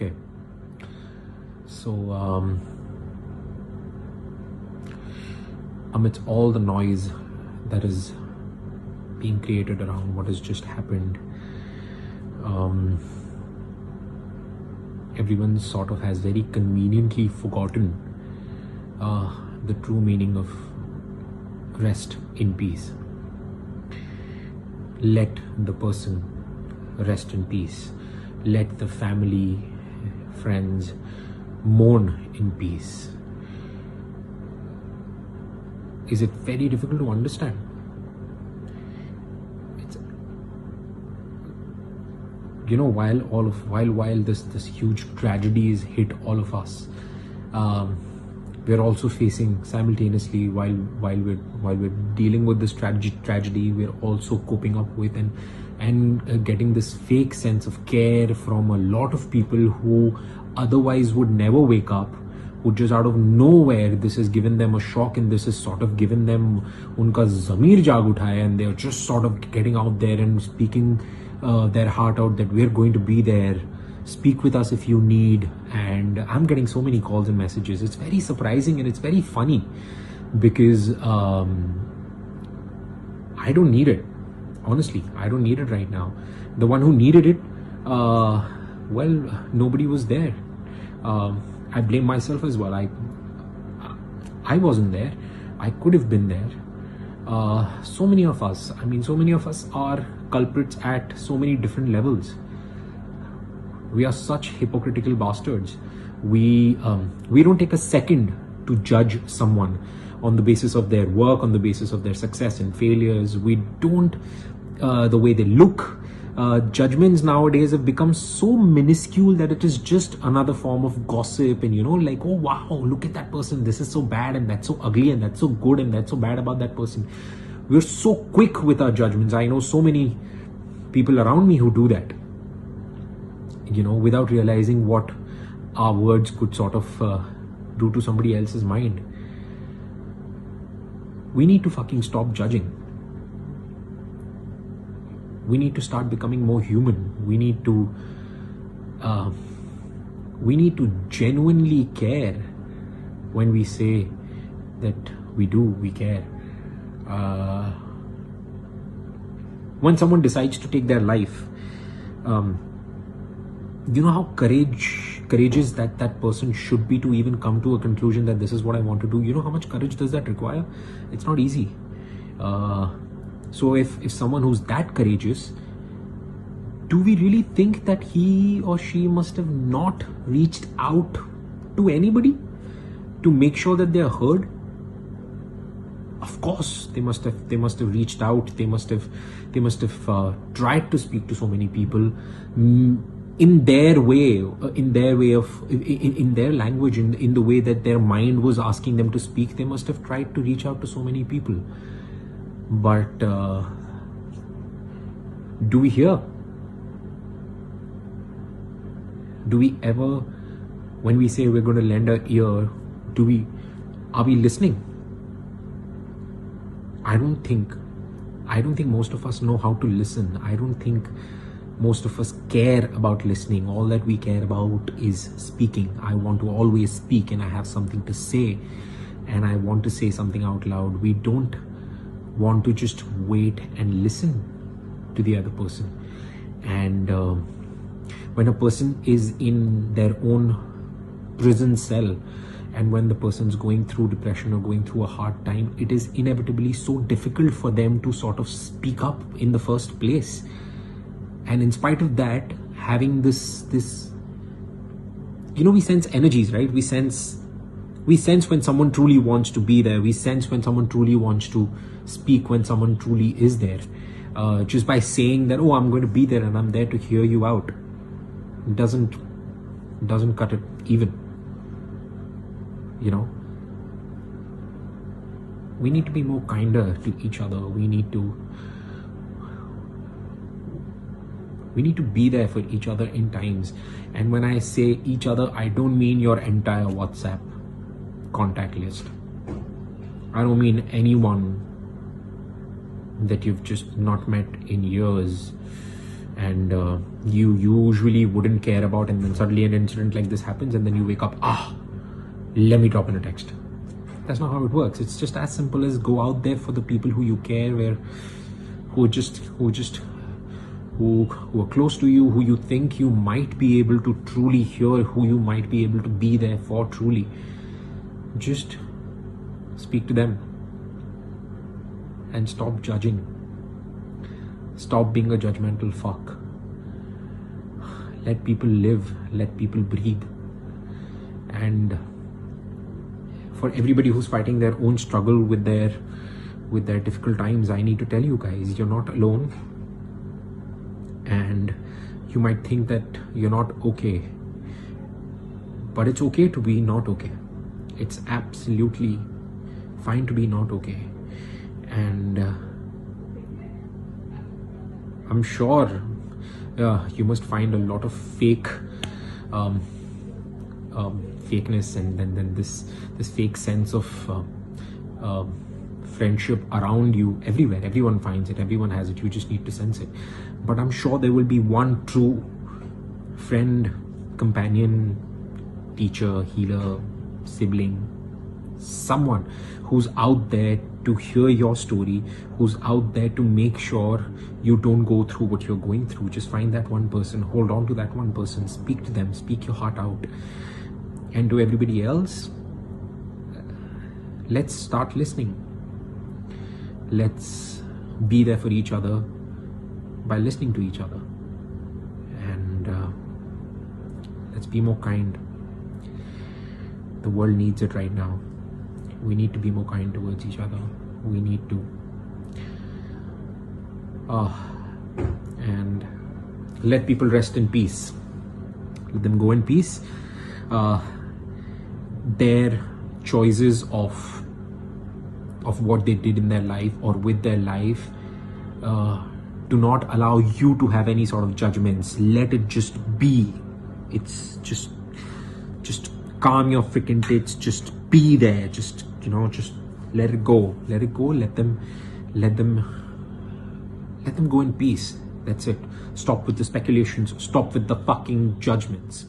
Okay. So, amidst all the noise that is being created around what has just happened, everyone sort of has very conveniently forgotten the true meaning of rest in peace. Let the person rest in peace. Let the family, friends mourn in peace. Is it very difficult to understand? It's, while this huge tragedies hit all of us, we're also facing simultaneously while we're dealing with this tragedy, we're also coping up with and getting this fake sense of care from a lot of people who otherwise would never wake up, who just out of nowhere, this has given them a shock and this has sort of given them unka zamir jaag uthaya, and they're just sort of getting out there and speaking their heart out that we're going to be there, speak with us if you need. And I'm getting so many calls and messages. It's very surprising and it's very funny because I don't need it. Honestly, I don't need it right now. The one who needed it, nobody was there. I blame myself as well. I wasn't there. I could have been there. So many of us are culprits at so many different levels. We are such hypocritical bastards. We don't take a second to judge someone on the basis of their work, on the basis of their success and failures. We don't, the way they look. Judgments nowadays have become so minuscule that it is just another form of gossip, and like, oh wow, look at that person, this is so bad and that's so ugly and that's so good and that's so bad about that person. We're so quick with our judgments. I know so many people around me who do that, without realizing what our words could sort of do to somebody else's mind. We need to fucking stop judging. We need to start becoming more human. We need to genuinely care when we say that we care. When someone decides to take their life, you know how courageous that person should be to even come to a conclusion that this is what I want to do. You know how much courage does that require? It's not easy. So if someone who's that courageous, do we really think that he or she must have not reached out to anybody to make sure that they're heard? Of course, they must have reached out. They must have tried to speak to so many people in their way, in their language, in the way that their mind was asking them to speak. They must have tried to reach out to so many people. But do we hear? Do we ever, when we say we're going to lend our ear, are we listening? I don't think most of us know how to listen. I don't think most of us care about listening. All that we care about is speaking. I want to always speak, and I have something to say, and I want to say something out loud. We don't want to just wait and listen to the other person. And when a person is in their own prison cell, and when the person's going through depression or going through a hard time, it is inevitably so difficult for them to sort of speak up in the first place. And in spite of that, having this we sense energies, right? We sense when someone truly wants to be there. We sense when someone truly wants to speak, when someone truly is there. Just by saying that, oh, I'm going to be there and I'm there to hear you out, it doesn't cut it even. We need to be more kinder to each other. We need to be there for each other in times. And when I say each other, I don't mean your entire WhatsApp contact list. I don't mean anyone that you've just not met in years. and you usually wouldn't care about, and then suddenly an incident like this happens, and then you wake up, let me drop in a text. That's not how it works. It's just as simple as go out there for the people who you care, who are close to you, who you think you might be able to truly hear, who you might be able to be there for truly. Just speak to them and stop judging. Stop being a judgmental fuck. Let people live, let people breathe. And for everybody who's fighting their own struggle with their difficult times, I need to tell you guys, you're not alone. And you might think that you're not okay, but it's okay to be not okay. It's absolutely fine to be not okay. And I'm sure you must find a lot of fakeness and then this fake sense of friendship around you everywhere. Everyone finds it, everyone has it, you just need to sense it. But I'm sure there will be one true friend, companion, teacher, healer, sibling, someone who's out there to hear your story, who's out there to make sure you don't go through what you're going through. Just find that one person, hold on to that one person, speak to them, speak your heart out. And to everybody else, let's start listening. Let's be there for each other by listening to each other. And let's be more kind. The world needs it right now. We need to be more kind towards each other. We need to. And let people rest in peace. Let them go in peace. Their choices of what they did in their life or with their life do not allow you to have any sort of judgments. Let it just be. It's just calm your freaking tits. Just be there. Just let it go. Let it go. Let them go in peace. That's it. Stop with the speculations. Stop with the fucking judgments.